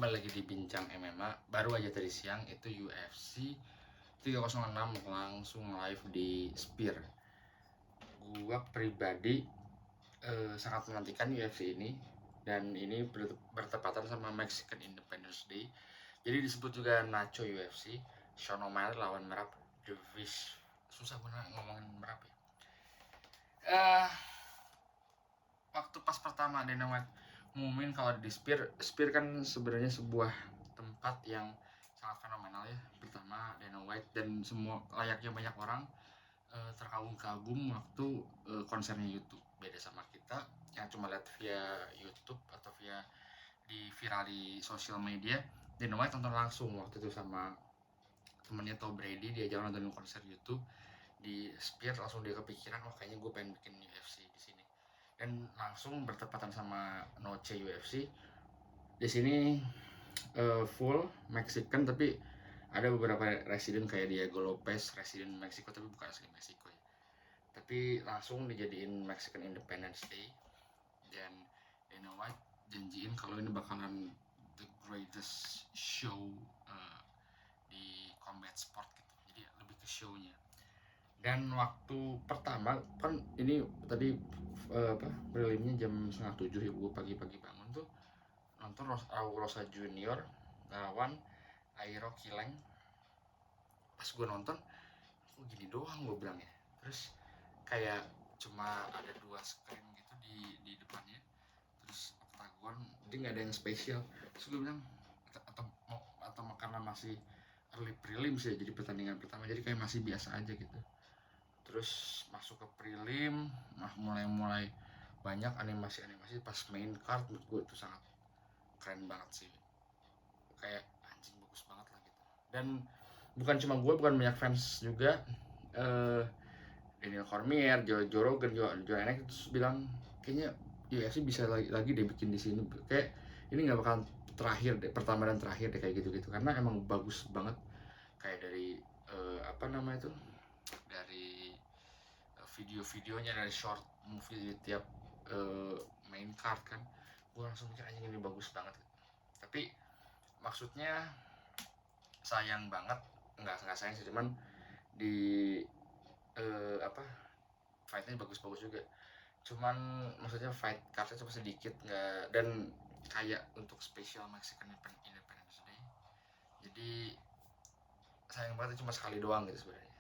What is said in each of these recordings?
kembali lagi di Bincang MMA. Baru aja tadi siang itu UFC 306 langsung live di Sphere. Gua pribadi sangat menantikan UFC ini, dan ini bertepatan sama Mexican Independence Day. Jadi disebut juga Nacho UFC. Sean O'Malley lawan Merab Devish. Susah bener ngomongin Merab ya. Waktu pas pertama Dana White ngumumin kalau di Sphere kan sebenarnya sebuah tempat yang sangat fenomenal ya. Pertama Dana White dan semua layaknya banyak orang terkagum-kagum waktu konsernya YouTube. Beda sama kita yang cuma lihat via YouTube atau via di viral di sosial media. Dana White tonton langsung waktu itu sama temennya Tom Brady, dia jangan nonton konser YouTube di Sphere. Langsung dia kepikiran, oh kayaknya gue pengen bikin UFC di sini, dan langsung bertepatan sama Noche UFC. Di sini full Mexican, tapi ada beberapa residen kayak Diego Lopez, residen Meksiko tapi bukan asli Meksiko ya. Tapi langsung dijadiin Mexican Independence Day, dan Dana White janjiin kalau ini bakalan the greatest show di combat sport gitu. Jadi lebih ke show-nya. Dan waktu pertama kan ini tadi prelimnya jam 6:30 ya, gue pagi-pagi bangun tuh nonton Rosa Junior lawan Airo Kileng. Pas gue nonton, kok gini doang gue bilang ya. Terus kayak cuma ada 2 screen gitu di depannya, terus oktagon, dia nggak ada yang spesial. Terus gue bilang atau karena masih early prelim sih, jadi pertandingan pertama, jadi kayak masih biasa aja gitu. Terus masuk ke prelim, mulai banyak animasi pas main card. Menurut gue itu sangat keren banget sih, kayak anjing bagus banget lah gitu. Dan bukan cuma gue, bukan banyak fans juga. Daniel Cormier, Joe Rogan, Joe itu bilang kayaknya UFC bisa lagi deh bikin di sini, kayak ini nggak bakal terakhir deh, pertama dan terakhir deh kayak gitu karena emang bagus banget. Kayak dari dari video-videonya, dari short movie di tiap main card kan, gue langsung mikir anjing ini bagus banget. Tapi maksudnya sayang banget, nggak sayang sih, cuman di fightnya bagus-bagus juga, cuman maksudnya fight cardnya cuma sedikit, nggak, dan kayak untuk special Mexican Independence Day, jadi sayang banget cuma sekali doang gitu sebenarnya.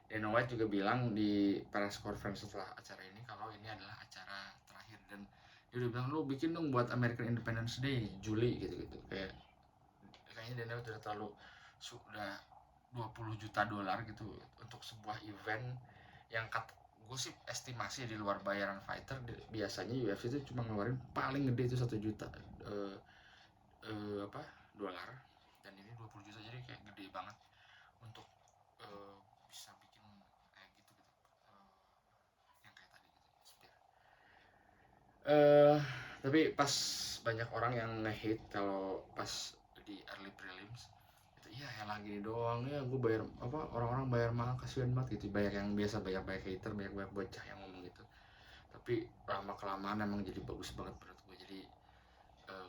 Dana White juga bilang di press conference setelah acara ini kalau ini adalah acara terakhir, dan dia udah bilang lu bikin dong buat American Independence Day Juli gitu kayaknya Dana White sudah 20 juta dolar gitu untuk sebuah event yang gue sih estimasi di luar bayaran fighter. Biasanya UFC itu cuma ngeluarin paling gede itu 1 juta dolar, dan ini 20 juta, jadi kayak gede banget untuk bisa bikin kayak gitu yang kayak tadi gitu. Tapi pas banyak orang yang nge-hate kalau pas di early prelims itu, iya ya lagi doang ya, gue bayar orang-orang bayar mahal, kasihan banget gitu. Banyak yang biasa banyak hater, banyak bocah yang ngomong gitu. Tapi lama kelamaan emang jadi bagus banget menurut gue. Jadi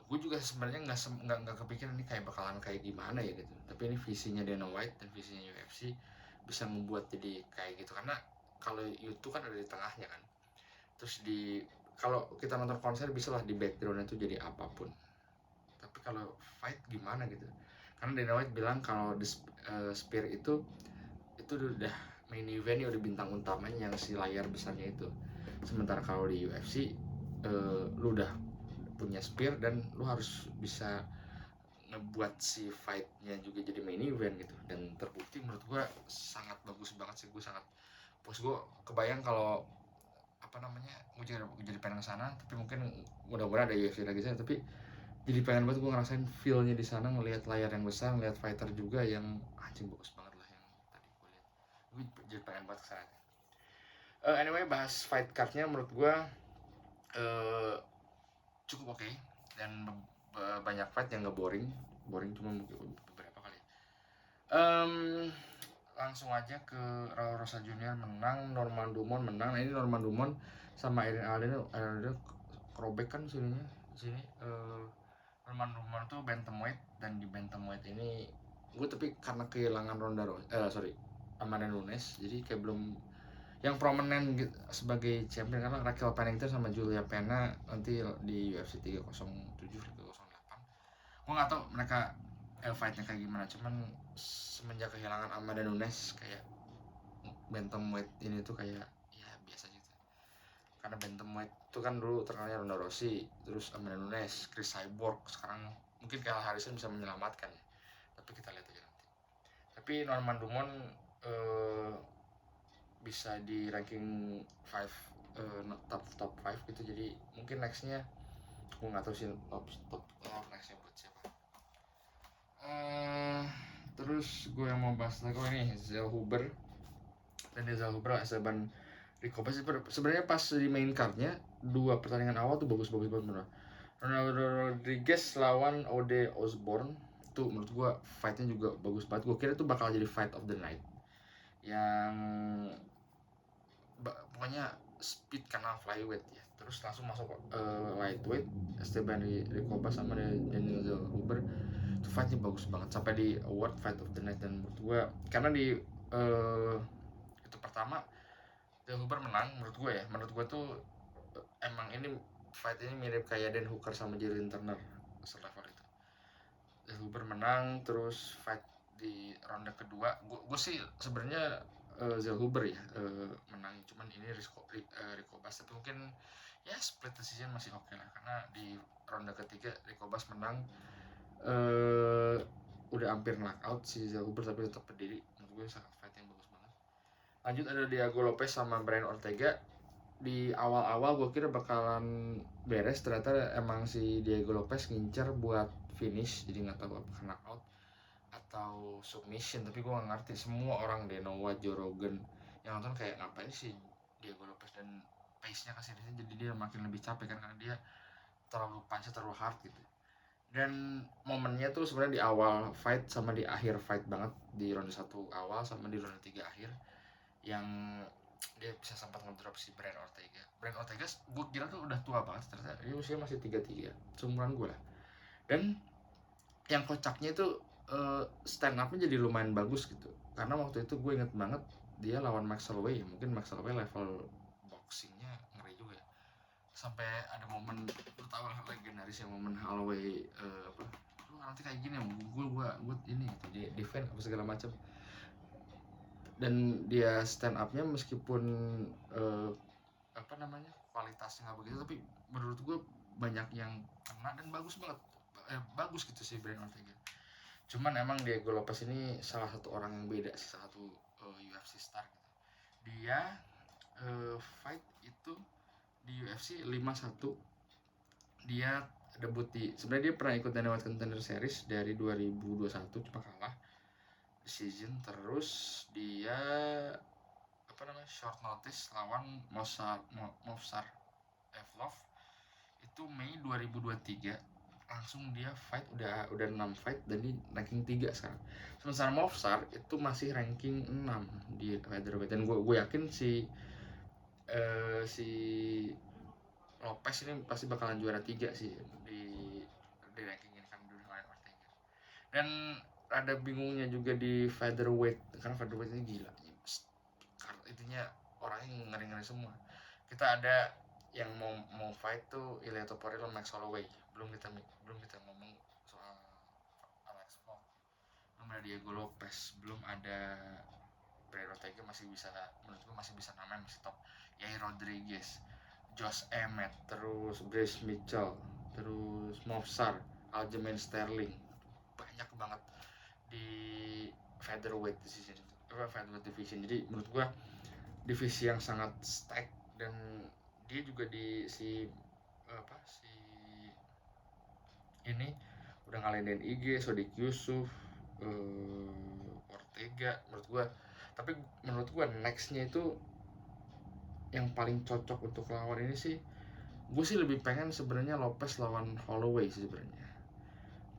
gue juga sebenarnya nggak kepikiran ini kayak bakalan kayak gimana ya gitu. Tapi ini visinya Dana White dan visinya UFC bisa membuat jadi kayak gitu, karena kalau YouTube kan ada di tengahnya kan. Terus kalau kita nonton konser bisa lah di backgroundnya tuh jadi apapun. Tapi kalau fight gimana gitu, karena Dana White bilang kalau di Sphere itu udah main event ya, udah bintang utamanya yang si layar besarnya itu. Sementara kalau di UFC lu udah punya Sphere dan lu harus bisa ngebuat si fightnya juga jadi main event gitu, dan terbukti menurut gua sangat bagus banget sih. Gue kebayang kalau gue jadi pengen kesana, tapi mungkin mudah-mudahan ada UFC lagi sana. Tapi jadi pengen banget gue ngerasain feel-nya di sana, ngelihat layar yang besar, ngelihat fighter juga yang anjing bagus banget lah yang tadi gue lihat. Gue jadi pengen banget kesana. Anyway, bahas fight card-nya menurut gue cukup oke, dan banyak fight yang nggak boring cuma beberapa kali. Langsung aja ke Raul Rosa Junior menang, Norman Dumont menang. Nah ini Norman Dumont sama Irene Aldana kerobek kan sini rumor tuh bantamweight, dan di bantamweight ini gue tapi karena kehilangan Amanda Nunes, jadi kayak belum yang prominent gitu, sebagai champion, karena Raquel Pennington sama Julia Pena nanti di UFC 307 308. Gue nggak tahu mereka fightnya kayak gimana, cuman semenjak kehilangan Amanda Nunes kayak bantamweight ini tuh kayak ya biasa gitu, karena bantamweight itu kan dulu terkenalnya Ronda Rousey, terus Amanda Nunes, Chris Cyborg, sekarang mungkin Kyle Harrison bisa menyelamatkan ya, tapi kita lihat aja nanti. Tapi Norman Dumont bisa di ranking 5, top 5 gitu, jadi mungkin nextnya gue nggak tahu sih top nextnya buat siapa. Terus gue yang mau bahas lagi ini Zal Huber dan Zal Huber Esteban Ricobes. Sebenarnya pas di main cardnya 2 pertandingan awal tuh bagus-bagus banget. Ronaldo Rodriguez lawan Ode Osborne tuh menurut gue fightnya juga bagus banget. Gue kira tuh bakal jadi fight of the night, yang pokoknya speed karena flyweight ya, terus langsung masuk lightweight Esteban Ricobes sama Daniel Huber. Itu fightnya bagus banget sampai di award fight of the night, dan menurut gue karena di itu pertama Huber menang. Menurut gue tuh emang ini fight ini mirip kayak Dan Hooker sama Jalen Turner selevel itu. Huber menang, terus fight di ronde kedua gue sih sebenarnya Zal Huber ya menang, cuman ini Ricobes, tapi mungkin ya split decision masih oke lah, karena di ronde ketiga Ricobes menang, udah hampir knockout si Zal Huber tapi tetap berdiri. Menurut gue sangat fight yang bagus banget. Lanjut ada Diego Lopez sama Brian Ortega. Di awal-awal gue kira bakalan beres, ternyata emang si Diego Lopez ngincer buat finish, jadi nggak tahu apakah knockout atau submission, tapi gue nggak ngerti. Semua orang Dana White, Joe Rogan yang nonton kayak ngapain sih Diego Lopez, dan pace-nya kesini jadi dia makin lebih capek kan, karena dia terlalu punch terlalu hard gitu. Dan momennya tuh sebenarnya di awal fight sama di akhir fight banget, di ronde 1 awal sama di ronde 3 akhir, yang dia bisa sempat ngedrop si Brian Ortega. Gue kira tuh udah tua banget, ternyata dia usia masih 33, seumuran gue lah. Dan yang kocaknya itu stand up-nya jadi lumayan bagus gitu, karena waktu itu gue inget banget dia lawan Max Holloway. Mungkin Max Holloway level boxingnya ngeri juga ya, sampai ada momen lu tau lah legendaris yang momen Holloway lu nanti kayak gini gue ini gitu, dia defend apa segala macam, dan dia stand up-nya meskipun kualitasnya nggak begitu, tapi menurut gue banyak yang kena dan bagus banget, bagus gitu sih Brian Ortega. Cuman emang Diego Lopez ini salah satu orang yang beda sih, salah satu UFC star gitu. Dia fight itu di UFC 51. Dia debut sebenarnya dia pernah ikut Dana White Contender Series dari 2021, cuma kalah decision. Terus dia short notice lawan Movsar Evlov itu Mei 2023, langsung dia fight udah 6 fight dan di ranking 3 sekarang. Sementara Movsar itu masih ranking 6 di featherweight, dan gue yakin si Lopez ini pasti bakalan juara 3 sih di ranking ini kan dulu lawan Ortega. Dan ada bingungnya juga di featherweight, karena featherweight ini gila. Itunya orangnya ngeri-ngeri semua. Kita ada yang mau fight tuh Ilia Topuria sama Max Holloway. Belum kita ngomong soal Alex Volk. Belum ada Diego Lopez, belum ada Brian Ortega, menurut gue masih bisa namanya masih top. Yair Rodriguez, Josh Emmett, terus Bryce Mitchell, terus Movsar, Aljamain Sterling. Banyak banget di featherweight division. Jadi menurut gue divisi yang sangat stack, dan dia juga di ini udah ngalahin IG, Sodik Yusuf, Ortega menurut gua. Tapi menurut gua nextnya itu yang paling cocok untuk lawan ini sih, gue sih lebih pengen sebenarnya Lopez lawan Holloway sih sebenarnya.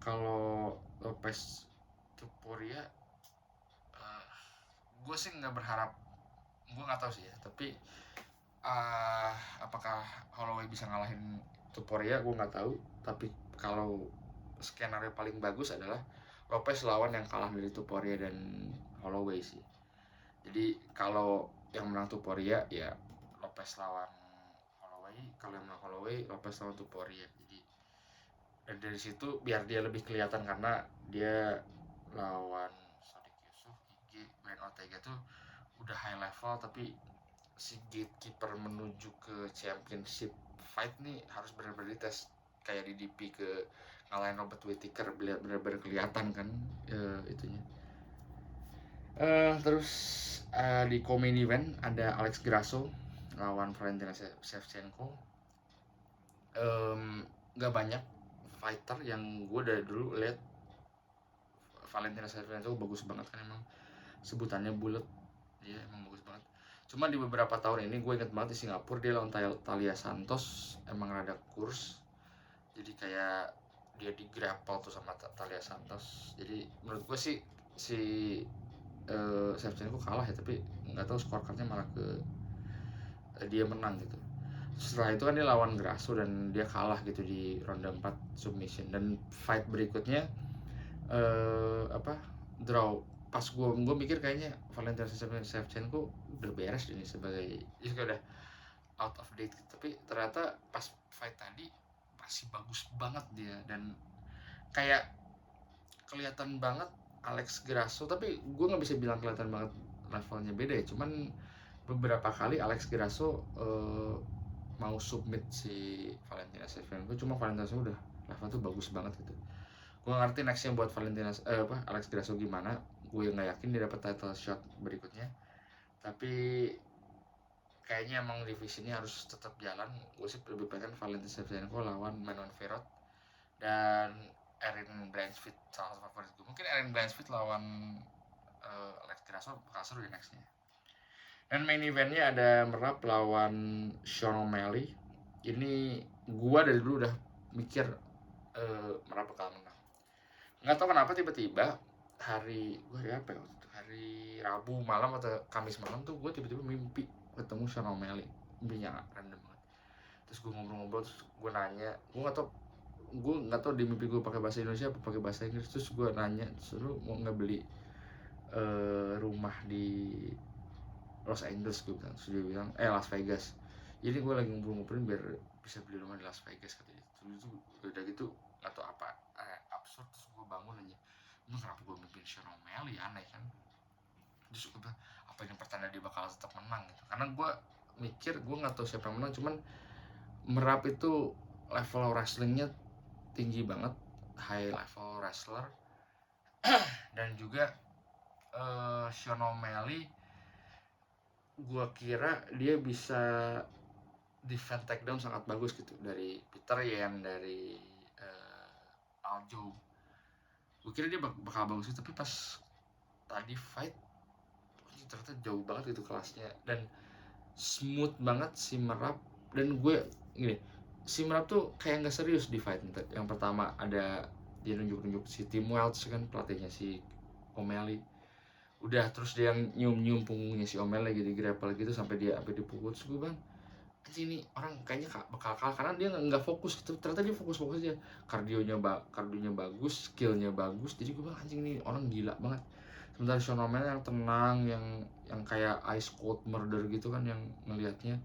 Kalau Lopez Topuria, gue sih nggak berharap, gue nggak tahu sih ya, tapi apakah Holloway bisa ngalahin Topuria gue nggak tahu. Tapi kalau skenario paling bagus adalah Lopez lawan yang kalah dari Topuria dan Holloway sih. Jadi kalau yang menang Topuria ya Lopez lawan Holloway, kalau yang menang Holloway Lopez lawan Topuria. Jadi dan dari situ biar dia lebih kelihatan karena dia lawan Sodiq Yusuf, IG, Brian Ortega tuh udah high level, tapi si gatekeeper menuju ke championship fight nih harus benar-benar dites kayak di DP ke ngalahin Robert Whittaker, benar-benar kelihatan kan itunya. Terus di co-main event ada Alex Grasso lawan Valentina Shevchenko. Gak banyak fighter yang gue dari dulu lihat Valentina Shevchenko bagus banget kan, emang sebutannya bullet, dia emang bagus banget. Cuma di beberapa tahun ini gue inget banget di Singapura dia lawan Talia Santos emang rada kurs, jadi kayak dia di grapple tuh sama Talia Santos. Jadi menurut gue sih si Shevchenko kalah ya, tapi nggak tahu scorecardnya malah ke dia menang gitu. Setelah itu kan dia lawan Grasso dan dia kalah gitu di ronde 4 submission, dan fight berikutnya draw. Pas gue mikir kayaknya Valentina Shevchenko udah beres ini sebagai udah out of date gitu. Tapi ternyata pas fight tadi masih bagus banget dia, dan kayak kelihatan banget Alex Grasso, tapi gue nggak bisa bilang kelihatan banget levelnya beda ya, cuman beberapa kali Alex Grasso mau submit si Valentina Shevchenko, cuma Valentina Shevchenko udah level tuh bagus banget gitu. Gue ngerti nextnya buat Valentina Alex Grasso gimana, gue nggak yakin dia dapat title shot berikutnya, tapi kayaknya emang divisi ini harus tetap jalan. Gue sih lebih pengen Valentina Shevchenko lawan Manon Fiorot dan Erin Blanchfield, salah satu favorit gue. Mungkin Erin Blanchfield lawan Alex Grasso bakal seru di nextnya. Dan main eventnya ada Merab lawan Sean O'Malley. Ini gue dari dulu udah mikir Merab bakal menang. Nggak tahu kenapa tiba-tiba hari apa ya, hari Rabu malam atau Kamis malam tuh gue tiba-tiba mimpi ketemu Sean O'Malley. Mimpinya random banget. Terus gue ngobrol-ngobrol, terus gue nanya, gue nggak tau di mimpi gue pakai bahasa Indonesia apa pakai bahasa Inggris. Terus gue nanya, lu mau nggak beli rumah di Los Angeles, gue bilang. Terus dia bilang Las Vegas. Jadi gue lagi ngumpulin biar bisa beli rumah di Las Vegas katanya. Terus udah gitu atau apa absurd. Terus gue bangun aja, ini kenapa gue mimpin Sean O'Malley, aneh kan. Terus gue bilang apa ini pertanda dia bakal tetap menang gitu, karena gue mikir gue nggak tahu siapa yang menang, cuman Merab itu level wrestlingnya tinggi banget, high level wrestler. Dan juga Sean O'Malley gue kira dia bisa defend takedown sangat bagus gitu dari Peter Yan, dari Aljo. Gue kira dia bakal bagus gitu, tapi pas tadi fight ternyata jauh banget gitu kelasnya, dan smooth banget si Merab. Dan gue gini, si Merab tuh kayak nggak serius di fight. Yang pertama ada dia nunjuk si Tim Welch kan, pelatihnya si O'Malley. Udah terus dia yang nyium punggungnya si O'Malley gitu, grapple gitu sampai dipukul. Terus gue bilang anjing, ini orang kayaknya bakal kalah karena dia nggak fokus gitu. Ternyata dia fokus aja, kardionya bagus, skillnya bagus. Jadi gue bilang anjing, ini orang gila banget. Sementara Sean O'Malley yang tenang, yang kayak ice cold murder gitu kan yang ngelihatnya.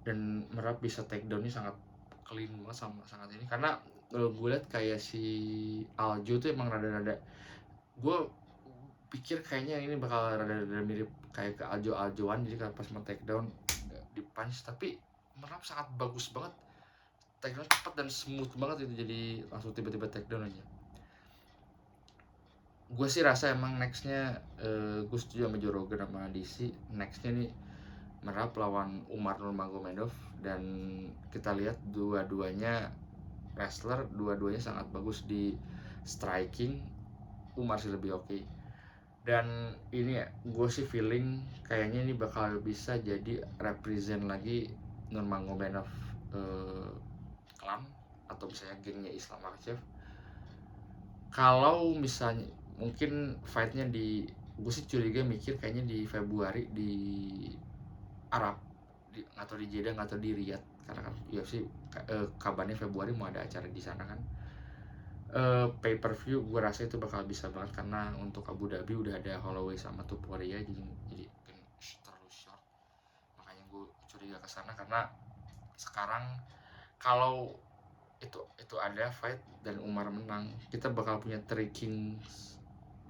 Dan Merab bisa takedownnya sangat clean banget, sangat ini. Karena gue lihat kayak si Aljo tuh emang rada-rada, gue pikir kayaknya ini bakal rada-rada mirip kayak ke Aljoan, jadi pas mau takedown di punch, tapi Merab sangat bagus banget, takedown cepat dan smooth banget itu, jadi langsung tiba-tiba takedown aja. Gue sih rasa emang nextnya gue setuju sama Joe Rogan sama DC, nextnya nih Merab lawan Umar Nurmagomedov. Dan kita lihat dua-duanya wrestler, dua-duanya sangat bagus di striking. Umar sih lebih oke. Dan ini ya, gue sih feeling kayaknya ini bakal bisa jadi represent lagi Nurmagomedov clan atau misalnya gengnya Islam Makhachev. Kalau misalnya mungkin fightnya gue sih curiga mikir kayaknya di Februari di Arab, atau di Jeddah atau di Riyadh, karena kan UFC kabarnya Februari mau ada acara di sana kan. pay per view gue rasa itu bakal bisa banget, karena untuk Abu Dhabi udah ada Holloway sama Topuria, jadi mungkin terlalu short. Makanya gue curiga ke sana, karena sekarang kalau itu ada fight dan Umar menang, kita bakal punya Three Kings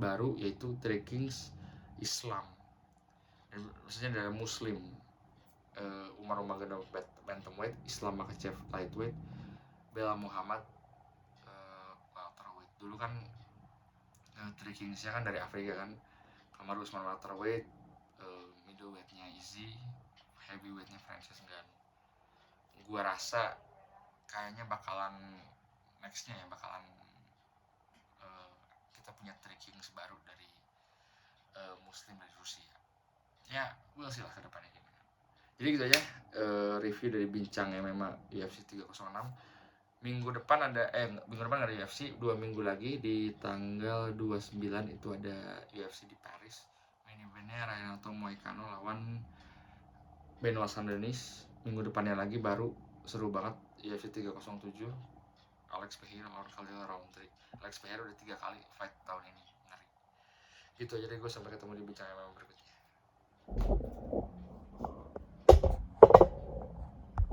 baru, yaitu Three Kings Islam, dan maksudnya dari Muslim. Umar Nurmagomedov bantamweight, Islam Makhachev lightweight, Belal Muhammad welterweight. Dulu kan Three Kingsnya kan dari Afrika kan, Kamaru Usman welterweight, middleweightnya Izzy, heavyweightnya Francis Ngannou. Gua rasa kayaknya bakalan nextnya ya bakalan kita punya Three Kings baru dari Muslim dari Rusia. Ya, we'll see lah ke depannya gimana. Jadi gitu aja review dari bincang MMA UFC 306. Minggu depan ada UFC 2 minggu lagi di tanggal 29 itu ada UFC di Paris. Main eventnya Renato Moicano lawan Benoit Saint-Denis. Minggu depannya lagi baru seru banget UFC 307 Alex Pereira lawan Khalil Rountree. Alex Pereira udah 3 kali fight tahun ini, ngeri. Gitu aja deh, gue sampai ketemu di bincang MMA berikutnya.